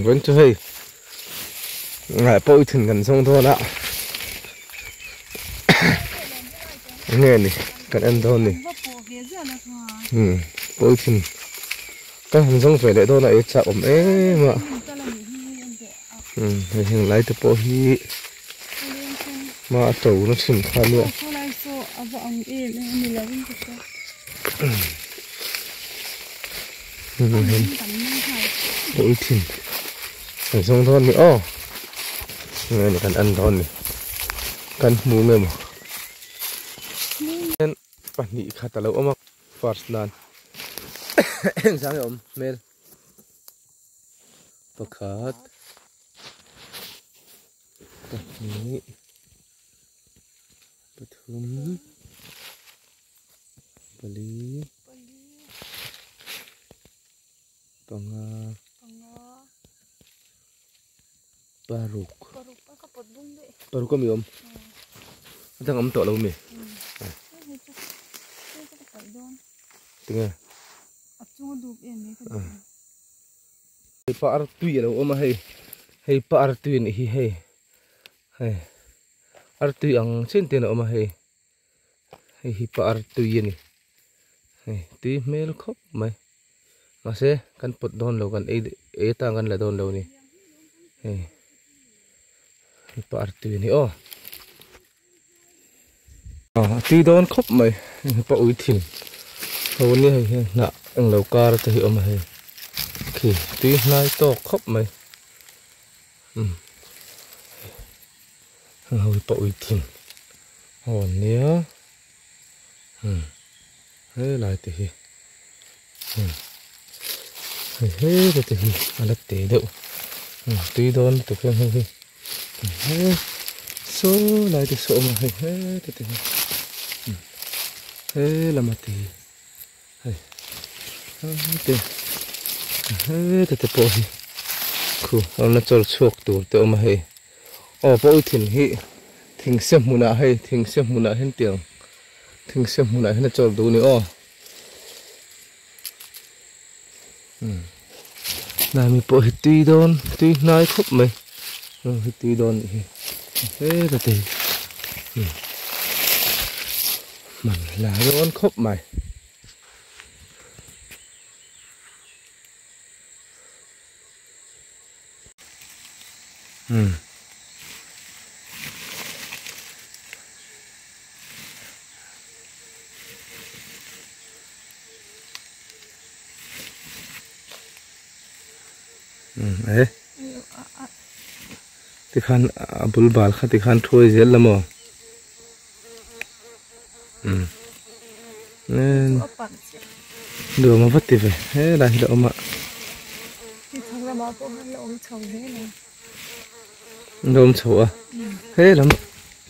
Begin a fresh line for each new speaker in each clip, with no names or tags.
vẫn chưa hay lại bôi thìn gần sông thôi ạ. Nghe này cần ăn thôi này. Bôi thìn các hàng sông phải lại thôi lại chợ ẩm ế mà. Hình lấy từ bôi hi mà trầu nó xỉn khá nữa. Bôi thìn hàng sông thôi nữa. Nghe này cần ăn thôi này. Cần mua mềm mà. Bản nhị khá tà lâu ôm ạc phát nàn. Em sáng ôm mê bạc khát bạc nhị bạc thum bạc lý bạc ngà baruk baruk kami om atang om to lâu mi tengah par tui lo om hay par tui ni hi hay ar tui ang sen ten om hay par tui ni hay tui mel khop mai mà se kan pot don lo kan e ta kan la don lo ni hay par tui ni tui don khop mai pa ui thin hầu như hay nạ anh lâu ca ra thì ông hay khi tuy nay to khóc mày hầu tội thìn hòn nhớ thế lại thì thế thì anh đã té đậu tuy đón từ cái hay số lại thì số mà hay thế là mà thì thế bôi khu ông nó cho chuộc tủ tự mà hay bôi thìn hi thìn xem muna hay thìn xem muna hen tiếng thìn xem muna hen cho tủ nữa này mình bôi tuy đôn tuy nói khúc mày tuy đôn thế là thì mình là đôn khúc mày ấy thì khăn bul bal khát thì khăn thôi dễ lắm mà nên đường mà vất thì phải thế là đậu mà đom chậu à thế lắm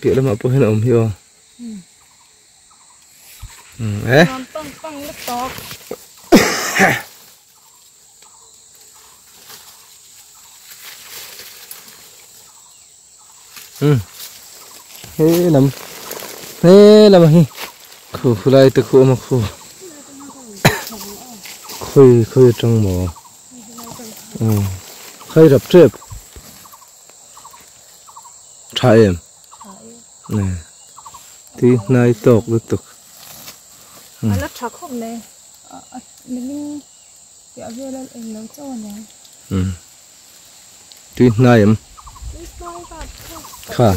kiểu lắm mà bố hen ôm hiểu ấy thế làm gì khu lại từ khu mà khu khơi trong mỏ khơi đập trip trái em nè thì nay tộc được tục
nó chặt không nè mình kéo về lên em nấu cho nè
thì nay em khá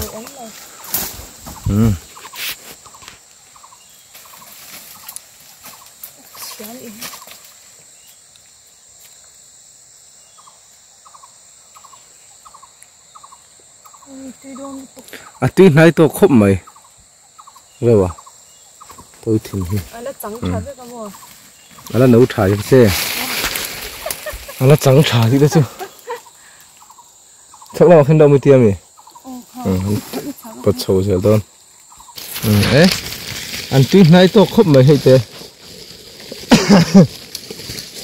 tuy nay tôi khóc mày rồi à tôi thỉnh hi là nấu trà cho xe là trắng trà gì đó chứ chắc là không đâu mới tiêm nhỉ bật sầu giờ thôi ấy ăn tuy nay tôi khóc mày hay thế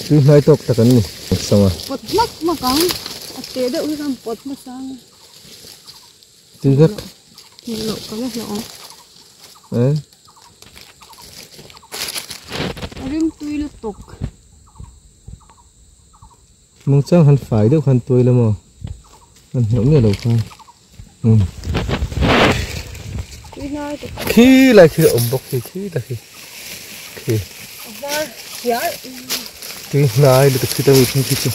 tuy nay tôi ta cần gì xong à
bật mất mà con té đậu cái con bật mà sao
tuy gấp
lộ có cái lỗ
đấy
rim tuy lục tục
mong chắc hắn phải được hắn tôi là mà hắn hiểu nhiều đầu khoai khi lại khi ổn bọc khi là khi khi này được khi tao không khi chung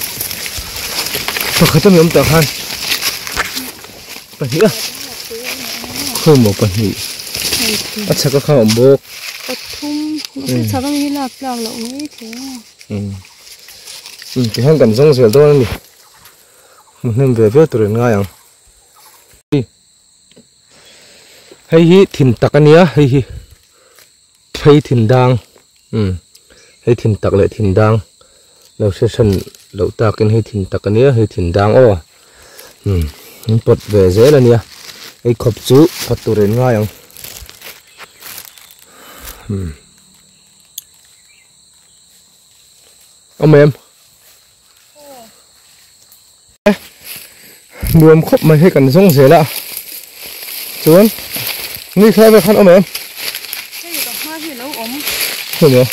phải khát tao tao han bánh nữa không một bánh nữa chắc có không ổn bọc
thum chắc có như là lậu mấy thế
cái hàng cầm rong rêu đó nè một năm về với tụi ngay à hay hi thìn tắc anh nhá hay hi hay thìn đàng hay thìn tắc lại thìn đàng lâu sẽ sân lâu ta cái hay thìn tắc anh nhá hay thìn đàng ô mình bật về dễ là nhá hay khop chú bắt tụi ngay à ông em buồm khóc mày hay cần rong rễ lạ chuan nghĩ khai về khăn ông em không nhớ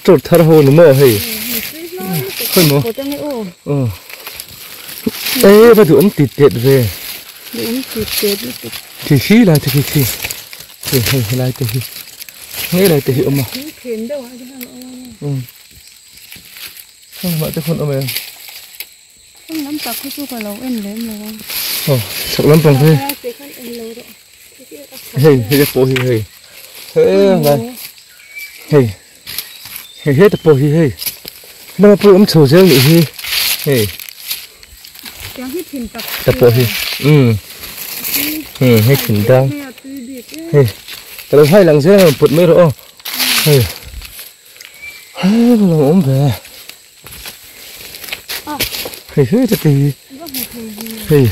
trộn thar hồ nữa mà hay không mà bây giờ ông tịt tịt về thì khí lại thì khí thì lại thì nghe lại thì ông mà không mà con ông em
không nắm chặt cái chú còn lâu em đấy mà
chắc lắm bằng thế hey cái bộ hi hey hey hết bộ hi hey nó bộ ông sầu riêng hi hey
tiếng hít thìn
tập bộ hi hết thìn đang hey cái đó hai lần riêng là bật mấy rồi hey nó ốm về hey hết thì hey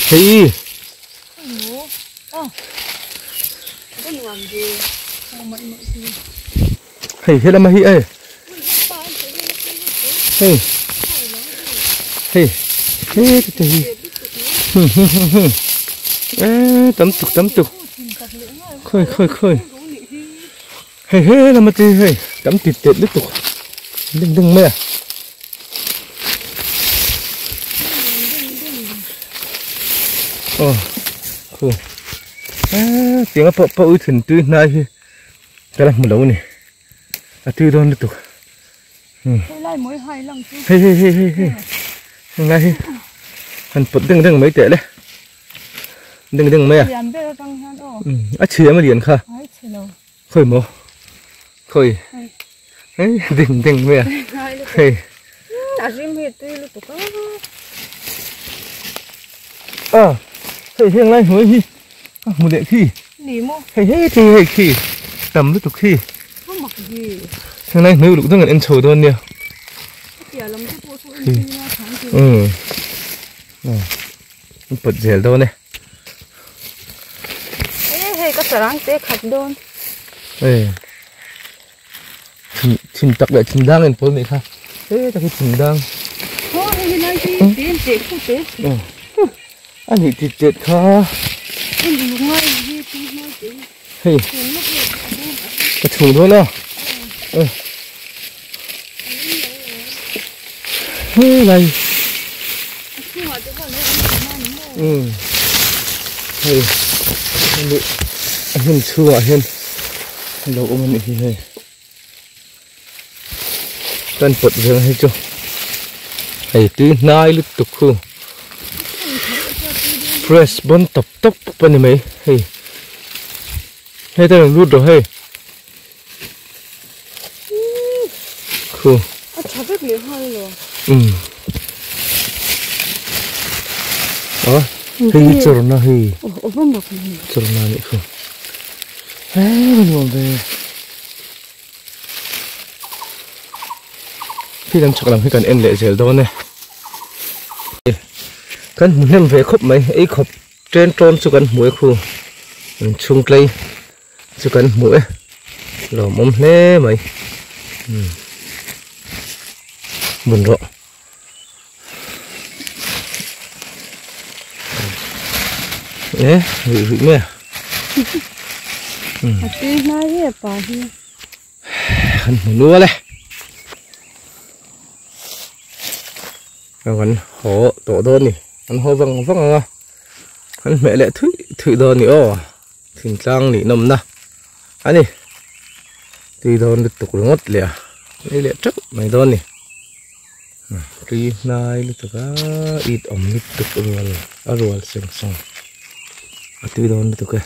hey hey hết làm gì ấy hey hey hết thì tắm tục khơi hey hey làm gì hey tắm tịt liên tục đừng mẹ cool tiếng apa ui thìn tươi này cái là một lẩu này tươi đón liên tục hey ngay hắn bật đừng mấy tệ đấy đừng mấy chia mà liền kha khơi mồ khơi ấy đừng mấy hey hiện nay mới hi một điện khi hay khi tầm lúc tục khi hiện nay nếu lúc đó ngân sầu đơn nè bật dẻo đâu này
cái sarang tê khát đơn
chìm tắc lại chìm đang lên phố mẹ kha thế ta cái chìm đang anh thì chết kha hey cái thùng thôi nào này hey anh chua anh đâu ông này hey tan bật về hay chưa hey tí nai lúc tục khu fresh bon top bên này mấy hey hey ta làm lút rồi hey cool
chắc biết hơi rồi
hey choro na hey choro na này không mình muốn về khi đang chọc làm cái cần em lệ dẻo đó này cần muốn em về khóc mấy ấy khóc trên trôn cho cần mũi khu chung cây cho cần mũi lò mắm lé mấy buồn rọ nhé vị mẹ
nói gì bà hi
ăn một lúa này Ngắn hổ tổ đôn nè ngắn hổ văng văng à ngắn mẹ lại thử đôn nè ô thỉnh trang nè nằm na anh nè thử đôn được tục ngót lẹ đây lẹ chắc mày đôn nè cái này là tất cả ít ẩm ít tục rồi à rồi xem xong thử đôn được cái